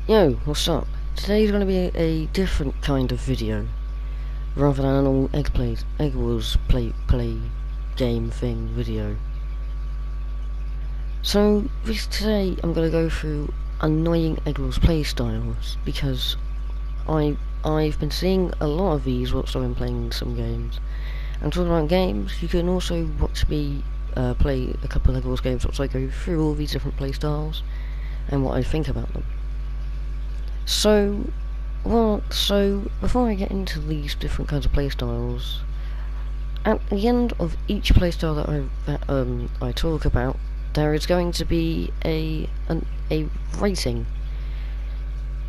Yo, what's up? Today's gonna be a different kind of video, rather than an all EggWars play game thing video. So today I'm gonna go through annoying EggWars playstyles because I've been seeing a lot of these whilst I've been playing some games. And talking about games, you can also watch me play a couple of EggWars games whilst I go through all these different playstyles and what I think about them. So before I get into these different kinds of playstyles, at the end of each playstyle that I talk about, there is going to be a rating.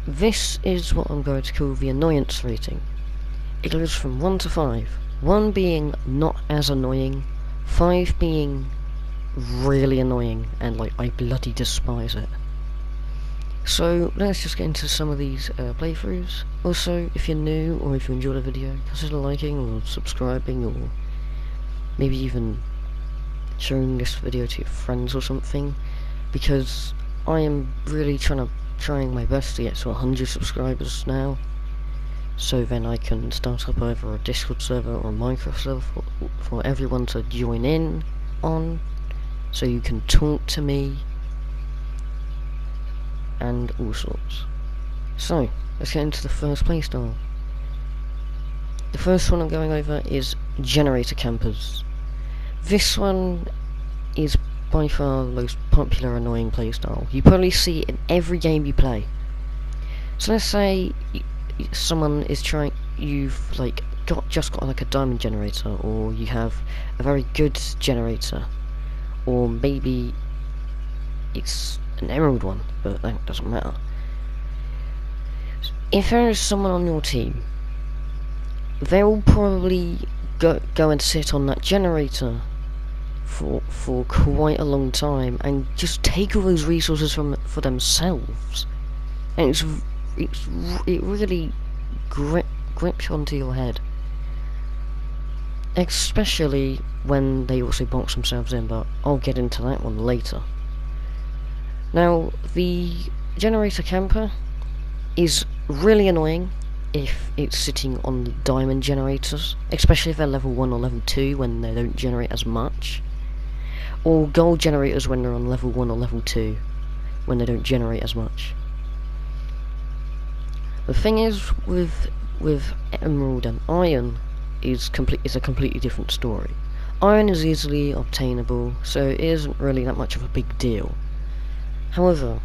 This is what I'm going to call the annoyance rating. It goes from 1 to 5. 1 being not as annoying, 5 being really annoying, and like I bloody despise it. So let's just get into some of these playthroughs. Also, if you're new or if you enjoyed the video, consider liking or subscribing, or maybe even showing this video to your friends or something, because I am really trying my best to get to 100 subscribers now, so then I can start up either a Discord server or a Minecraft server for everyone to join in on, so you can talk to me and all sorts. So, let's get into the first playstyle. The first one I'm going over is generator campers. This one is by far the most popular annoying playstyle. You probably see it in every game you play. So let's say someone is you've like just got like a diamond generator, or you have a very good generator, or maybe it's an emerald one, but that doesn't matter. If there is someone on your team, they'll probably go and sit on that generator for quite a long time and just take all those resources for themselves, and it really grips onto your head, especially when they also box themselves in, but I'll get into that one later. Now, the generator camper is really annoying if it's sitting on the diamond generators, especially if they're level 1 or level 2 when they don't generate as much, or gold generators when they're on level 1 or level 2 when they don't generate as much. The thing is, with emerald and iron is a completely different story. Iron is easily obtainable, so it isn't really that much of a big deal. However,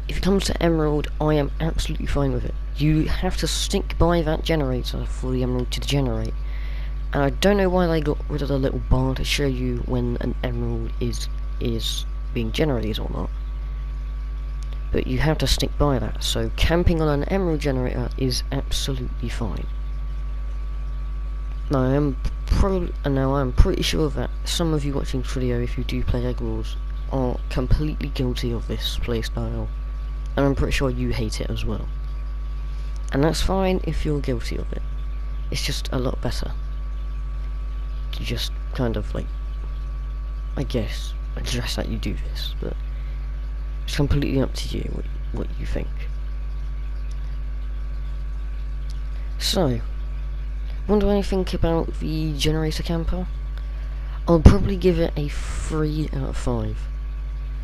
if it comes to emerald, I am absolutely fine with it. You have to stick by that generator for the emerald to generate. And I don't know why they got rid of the little bar to show you when an emerald is being generated or not. But you have to stick by that, so camping on an emerald generator is absolutely fine. Now I'm pretty sure that some of you watching this video, if you do play EggWars, are completely guilty of this playstyle, and I'm pretty sure you hate it as well. And that's fine if you're guilty of it. It's just a lot better to just kind of like, I guess, address that you do this, but it's completely up to you what you think. So, what do I think about the generator camper? I'll probably give it a 3 out of 5.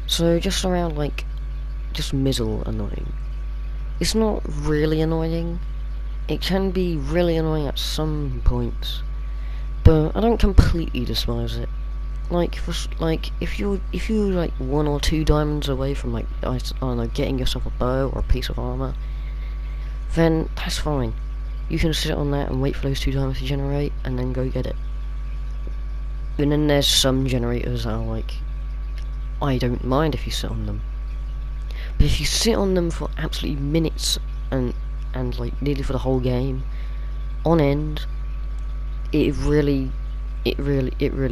So just around like, just middle annoying. It's not really annoying. It can be really annoying at some points, but I don't completely despise it. Like if you're like 1 or 2 diamonds away from like I don't know, getting yourself a bow or a piece of armor, then that's fine. You can sit on that and wait for those 2 diamonds to generate and then go get it. And then there's some generators that are like, I don't mind if you sit on them. But if you sit on them for absolutely minutes and like nearly for the whole game on end, it really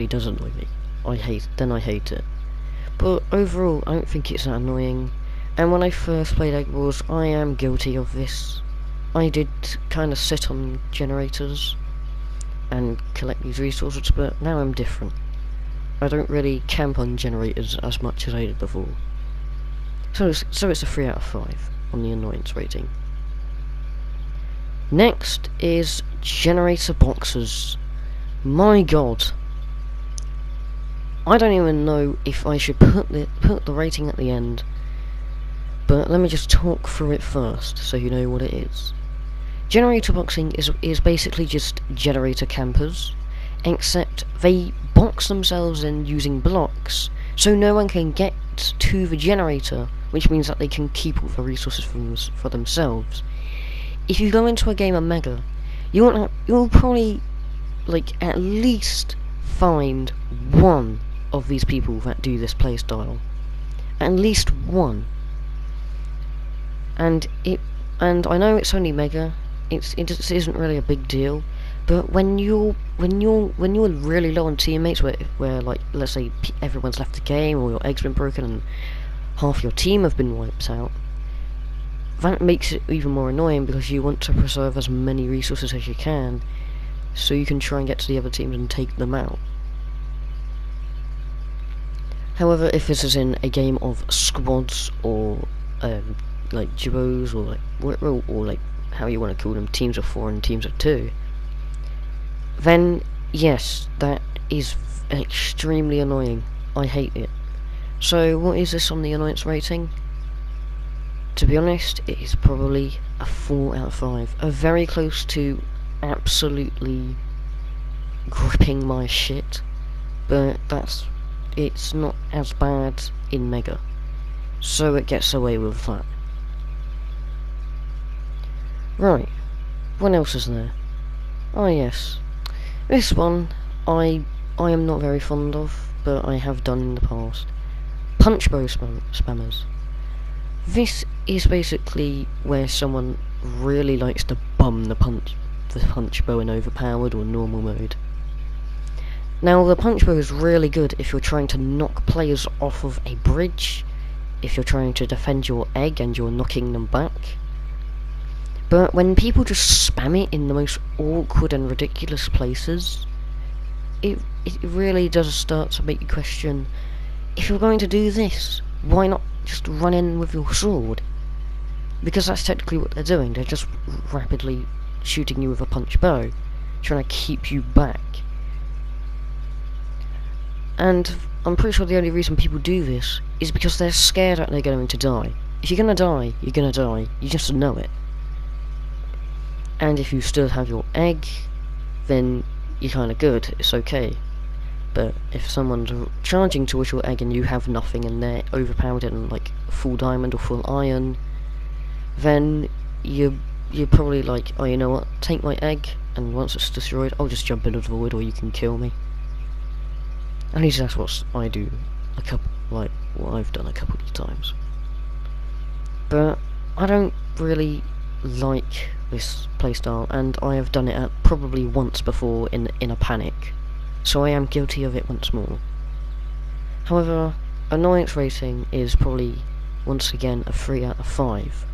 does annoy me. I hate it. But overall, I don't think it's that annoying. And when I first played EggWars, I am guilty of this. I did kind of sit on generators and collect these resources, but now I'm different. I don't really camp on generators as much as I did before. So it's a 3 out of 5. on the annoyance rating. Next is generator boxes. My god. I don't even know if I should put the rating at the end, but let me just talk through it first so you know what it is. Generator boxing is basically just generator campers, except they box themselves in using blocks so no one can get to the generator, which means that they can keep all the resources for themselves. If you go into a game of Mega, you'll probably like at least find one of these people that do this playstyle. At least one. And I know it's only Mega. It isn't really a big deal, but when you're really low on teammates, where like let's say everyone's left the game or your egg's been broken and half your team have been wiped out, that makes it even more annoying because you want to preserve as many resources as you can, so you can try and get to the other teams and take them out. However, if this is in a game of squads or like duos or like how you want to call them, teams of 4 and teams of 2, then yes, that is extremely annoying. I hate it. So what is this on the annoyance rating? To be honest, it is probably a 4 out of 5. A very close to absolutely gripping my shit, but it's not as bad in Mega, so it gets away with that. Right, what else is there? Oh yes, this one I am not very fond of, but I have done in the past. Punch bow spammers. This is basically where someone really likes to bum the punch bow in overpowered or normal mode. Now the punch bow is really good if you're trying to knock players off of a bridge, if you're trying to defend your egg and you're knocking them back. But when people just spam it in the most awkward and ridiculous places, it really does start to make you question, if you're going to do this, why not just run in with your sword? Because that's technically what they're doing. They're just rapidly shooting you with a punch bow, trying to keep you back. And I'm pretty sure the only reason people do this is because they're scared that they're going to die. If you're gonna die, you're gonna die. You just know it. And if you still have your egg, then you're kinda good, it's okay. But if someone's charging towards your egg and you have nothing and they're overpowered in like full diamond or full iron, then you're probably like, oh, you know what, take my egg, and once it's destroyed, I'll just jump into the void or you can kill me. At least that's what I do, what I've done a couple of times. But I don't really like this playstyle, and I have done it probably once before in a panic, so I am guilty of it once more. However, annoyance rating is probably once again a 3 out of 5.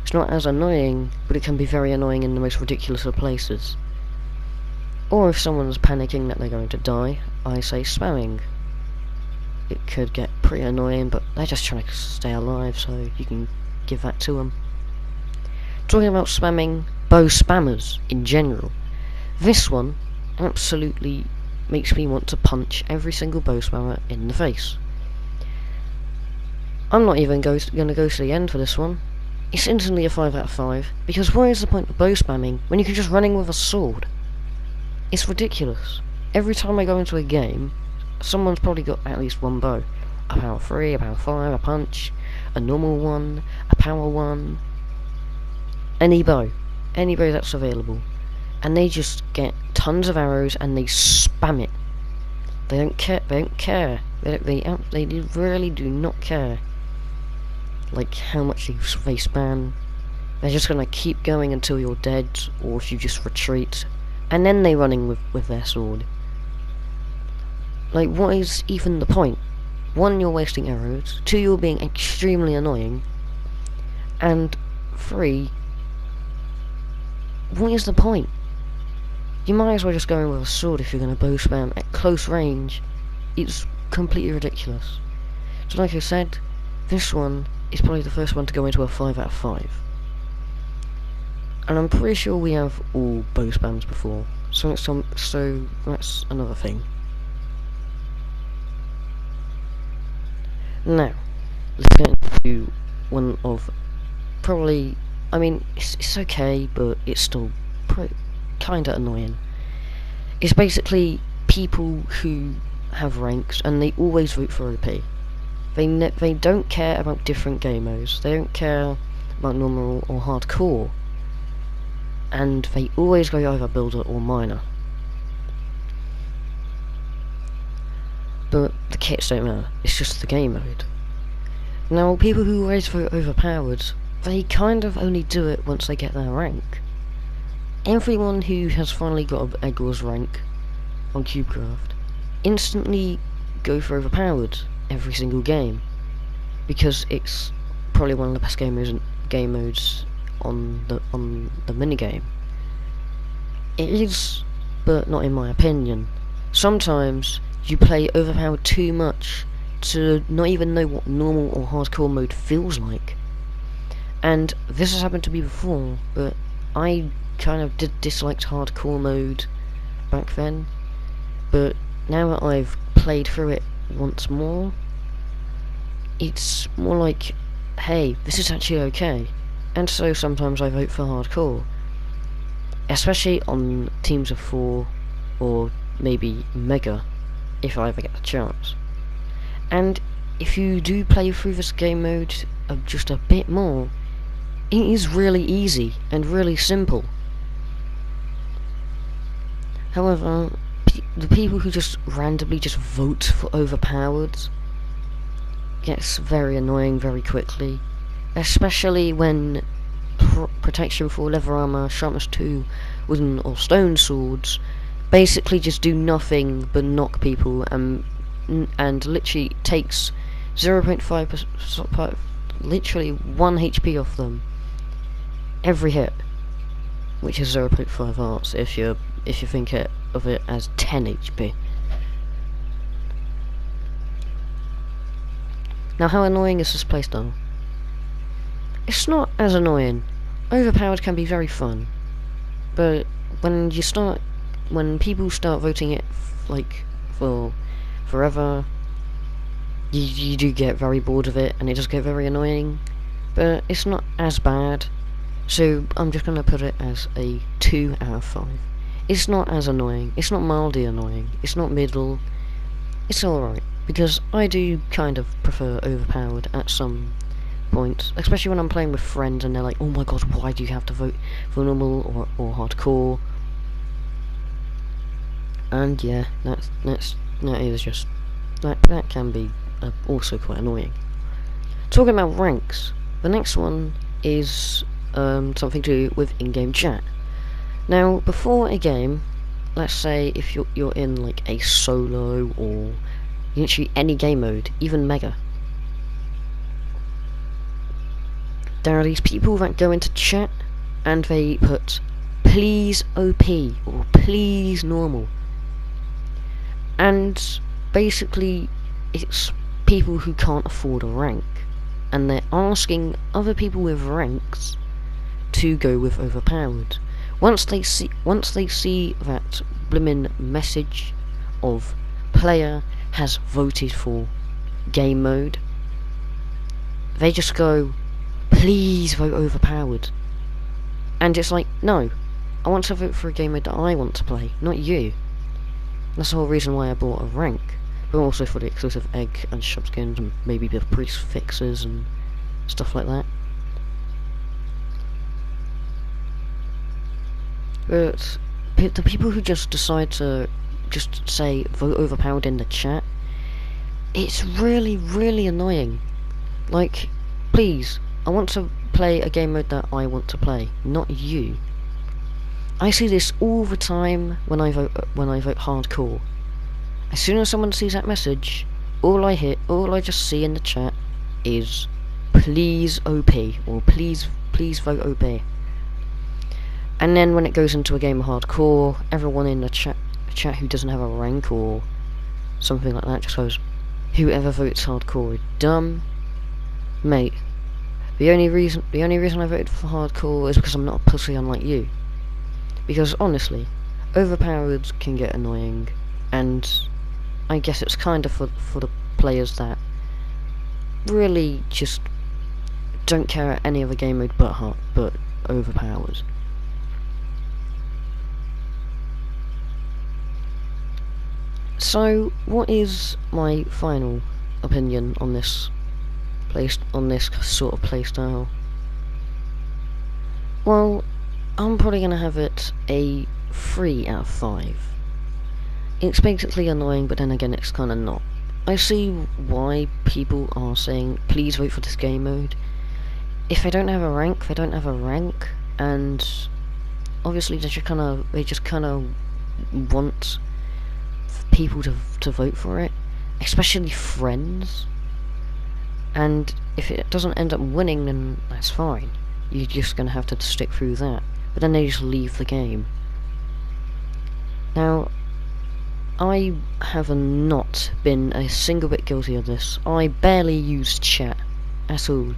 It's not as annoying, but it can be very annoying in the most ridiculous of places. Or if someone's panicking that they're going to die, I say spamming. It could get pretty annoying, but they're just trying to stay alive, so you can give that to them. Talking about spamming, bow spammers in general, this one absolutely makes me want to punch every single bow spammer in the face. I'm not even going to go to the end for this one. It's instantly a 5 out of 5, because what is the point of bow spamming when you can just run in with a sword? It's ridiculous. Every time I go into a game, someone's probably got at least one bow. A power 3, a power 5, a punch, a normal one, a power 1. Any bow that's available. And they just get tons of arrows and they spam it. They don't care. They really do not care. Like how much they spam. They're just gonna keep going until you're dead, or if you just retreat. And then they're running with their sword. Like, what is even the point? 1, you're wasting arrows. 2, you're being extremely annoying. And 3, what is the point? You might as well just go in with a sword if you're going to bow spam at close range. It's completely ridiculous. So like I said, this one is probably the first one to go into a 5 out of 5. And I'm pretty sure we have all bow spams before, so that's another thing. Now, let's get into one of probably, I mean, it's okay, but it's still kinda annoying. It's basically people who have ranks and they always vote for OP. They don't care about different game modes. They don't care about normal or hardcore. And they always go either builder or miner. But the kits don't matter. It's just the game mode. Now, people who always vote overpowered, they kind of only do it once they get their rank. Everyone who has finally got an EggWars rank on CubeCraft instantly go for overpowered every single game, because it's probably one of the best game modes on the minigame. It is, but not in my opinion. Sometimes you play overpowered too much to not even know what normal or hardcore mode feels like. And this has happened to me before, but I kind of disliked hardcore mode back then. But now that I've played through it once more, it's more like, hey, this is actually okay. And so sometimes I vote for hardcore, especially on teams of 4 or maybe mega, if I ever get the chance. And if you do play through this game mode just a bit more, it is really easy and really simple. However, the people who just randomly just vote for overpowered gets very annoying very quickly, especially when protection 4, leather armor, sharpness 2, wooden or stone swords basically just do nothing but knock people and literally takes 0.5%, literally 1 HP off them every hit, which is 0.5 hearts if you think of it as 10 HP. Now, how annoying is this playstyle? It's not as annoying. Overpowered can be very fun, but when people start voting it like for forever, you do get very bored of it, and it does get very annoying. But it's not as bad, so I'm just gonna put it as a 2 out of 5. It's not as annoying. It's not mildly annoying. It's not middle. It's alright, because I do kind of prefer overpowered at some points, especially when I'm playing with friends and they're like, oh my god, why do you have to vote for normal or hardcore? And yeah, that can be also quite annoying. Talking about ranks, the next one is something to do with in-game chat. Now, before a game, let's say if you're in like a solo or literally any game mode, even mega, there are these people that go into chat and they put please OP or please normal, and basically it's people who can't afford a rank, and they're asking other people with ranks to go with overpowered. Once they see that blimmin' message of player has voted for game mode, they just go, please vote overpowered. And it's like, no, I want to vote for a game mode that I want to play, not you. That's the whole reason why I bought a rank, but also for the exclusive egg and shop skins and maybe the priest fixes and stuff like that. But the people who just decide to just say vote overpowered in the chat, it's really, really annoying. Like, please, I want to play a game mode that I want to play, not you. I see this all the time when I vote hardcore. As soon as someone sees that message, all I just see in the chat is please OP or please vote OP. And then when it goes into a game of hardcore, everyone in the chat who doesn't have a rank or something like that just goes, whoever votes hardcore is dumb. Mate, the only reason I voted for hardcore is because I'm not a pussy unlike you. Because honestly, overpowered can get annoying, and I guess it's kind of for the players that really just don't care at any other game mode but overpowered. So, what is my final opinion on this sort of playstyle? Well, I'm probably gonna have it a 3 out of 5. It's basically annoying, but then again, it's kind of not. I see why people are saying, please vote for this game mode. If they don't have a rank, they don't have a rank, and obviously they just kind of want people to vote for it, especially friends. And if it doesn't end up winning, then that's fine. You're just gonna have to stick through that. But then they just leave the game. Now, I have not been a single bit guilty of this. I barely used chat at all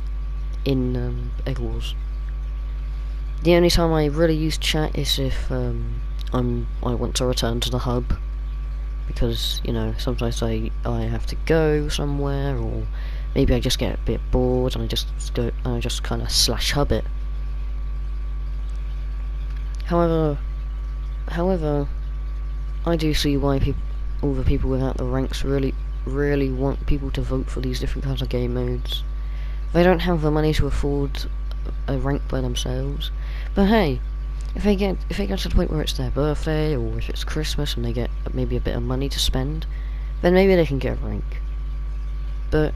in EggWars. The only time I really use chat is if I want to return to the hub, because you know sometimes I have to go somewhere, or maybe I just get a bit bored and I just kind of slash hub it. However, I do see why all the people without the ranks really want people to vote for these different kinds of game modes. They don't have the money to afford a rank by themselves. But hey, if they get to the point where it's their birthday, or if it's Christmas and they get maybe a bit of money to spend, then maybe they can get a rank. But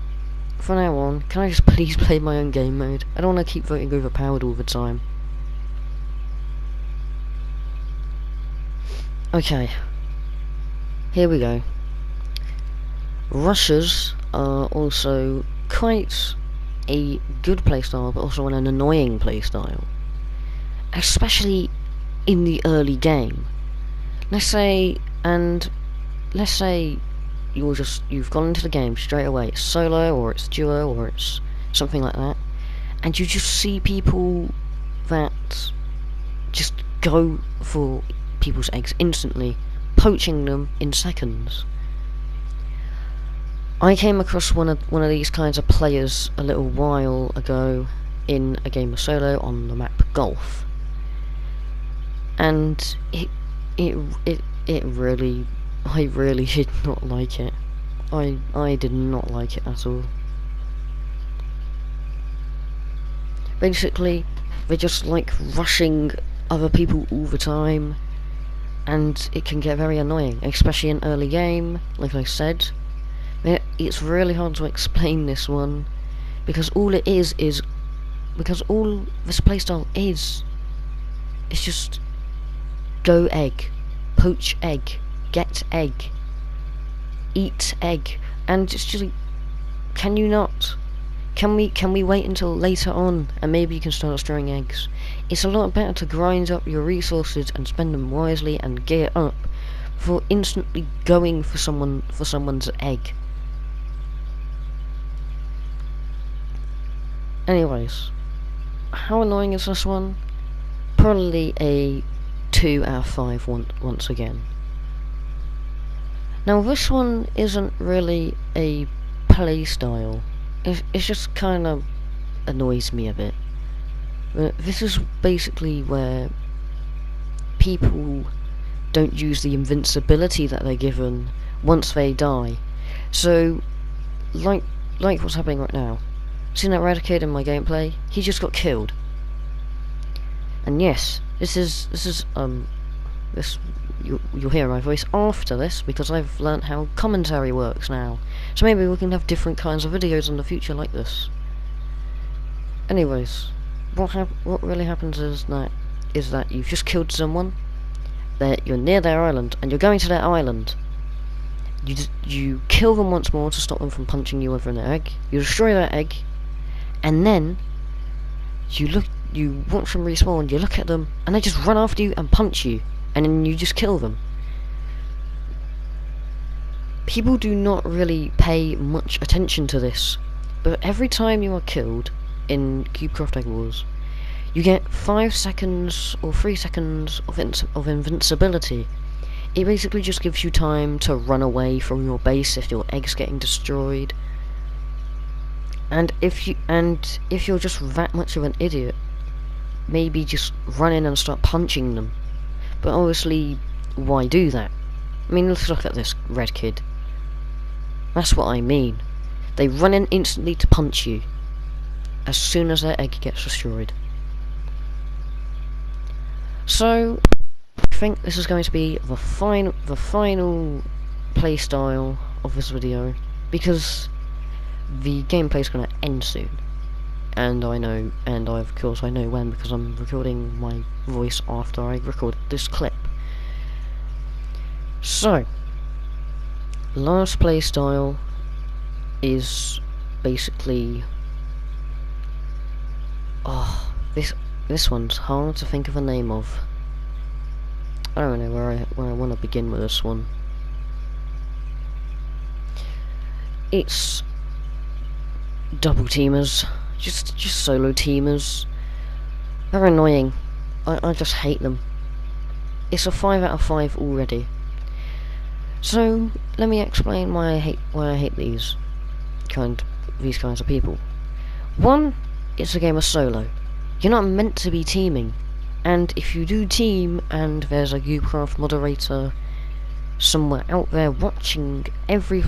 from now on, can I just please play my own game mode? I don't want to keep voting overpowered all the time. Okay, here we go. Rushes are also quite a good playstyle, but also an annoying playstyle, especially in the early game. Let's say you've gone into the game straight away. It's solo, or it's duo, or it's something like that, and you just see people that just go for people's eggs instantly, poaching them in seconds. I came across one of these kinds of players a little while ago in a game of solo on the map Golf, and I really did not like it. I did not like it at all. Basically, they just like rushing other people all the time, and it can get very annoying, especially in early game, like I said. It's really hard to explain this one, because all it is because all this playstyle is, it's just go egg, poach egg, get egg, eat egg, and it's just like, can you not? Can we wait until later on, and maybe you can start storing eggs? It's a lot better to grind up your resources and spend them wisely and gear up before instantly going for someone's egg. Anyways, how annoying is this one? Probably a 2 out of 5 once again. Now this one isn't really a playstyle. It just kind of annoys me a bit. This is basically where people don't use the invincibility that they're given once they die. So, like what's happening right now. Seen that red kid in my gameplay? He just got killed. And yes, you'll hear my voice after this, because I've learnt how commentary works now. So maybe we can have different kinds of videos in the future like this. Anyways, what really happens is that you've just killed someone, that you're near their island, and you're going to their island. You kill them once more to stop them from punching you over an egg. You destroy that egg, and then you watch them respawn, you look at them, and they just run after you and punch you, and then you just kill them. People do not really pay much attention to this, but every time you are killed, in CubeCraft EggWars, you get 5 seconds or 3 seconds of invincibility. It basically just gives you time to run away from your base if your egg's getting destroyed. And if you're just that much of an idiot, maybe just run in and start punching them. But obviously, why do that? I mean, let's look at this red kid. That's what I mean. They run in instantly to punch you as soon as their egg gets destroyed. So, I think this is going to be the final playstyle of this video, because the gameplay is going to end soon, and of course I know when, because I'm recording my voice after I record this clip. So, last playstyle is basically, this one's hard to think of a name of. I don't know where I want to begin with this one. It's double teamers, just solo teamers. They're annoying. I just hate them. It's a 5 out of 5 already. So let me explain why I hate these kinds of people. One, it's a game of solo. You're not meant to be teaming, and if you do team and there's a CubeCraft moderator somewhere out there watching every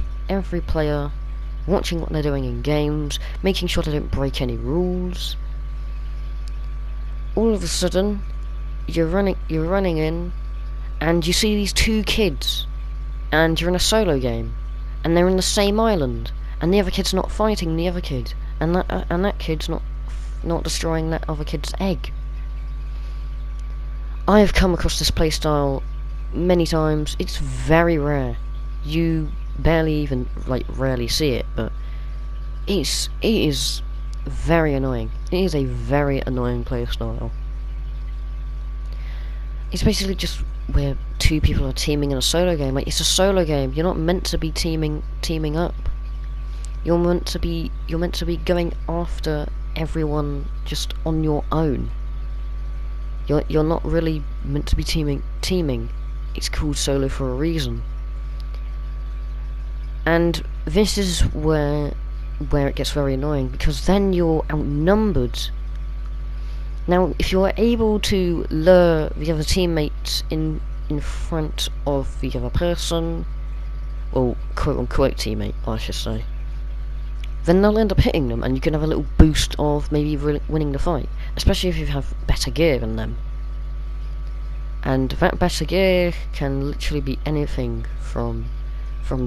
player, watching what they're doing in games, making sure they don't break any rules, all of a sudden you're running in and you see these 2 kids and you're in a solo game and they're in the same island and the other kid's not fighting the other kid, and that kid's not destroying that other kid's egg. I have come across this playstyle many times. It's very rare. You barely even rarely see it, but it is very annoying. It is a very annoying playstyle. It's basically just where 2 people are teaming in a solo game. Like, it's a solo game. You're not meant to be teaming up. You're meant to be going after everyone just on your own. You're not really meant to be teaming. It's called solo for a reason. And this is where it gets very annoying, because then you're outnumbered. Now, if you're able to lure the other teammates in front of the other person, or quote-unquote teammate, I should say, then they'll end up hitting them, and you can have a little boost of maybe winning the fight, especially if you have better gear than them. And that better gear can literally be anything from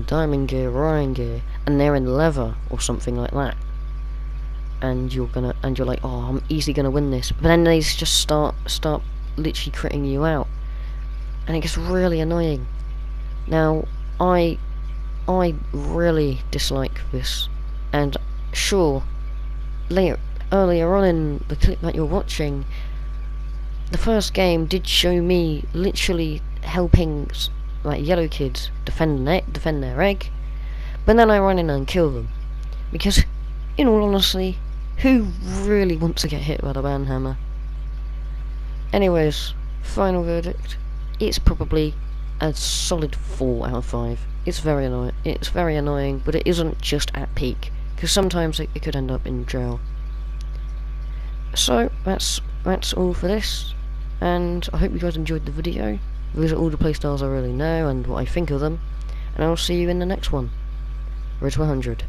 diamond gear or iron gear, and they're in leather or something like that. And you're like, oh, I'm easily gonna win this. But then they just start literally critting you out, and it gets really annoying. Now, I really dislike this. And sure, earlier on in the clip that you're watching, the first game did show me literally helping yellow kids defend their egg, but then I run in and kill them, because, in all honesty, who really wants to get hit by the banhammer? Anyways, final verdict: it's probably a solid 4 out of 5. It's very annoying, but it isn't just at peak, because sometimes it could end up in jail. So that's all for this, and I hope you guys enjoyed the video. These are all the playstyles I really know and what I think of them, and I'll see you in the next one. Road to 100.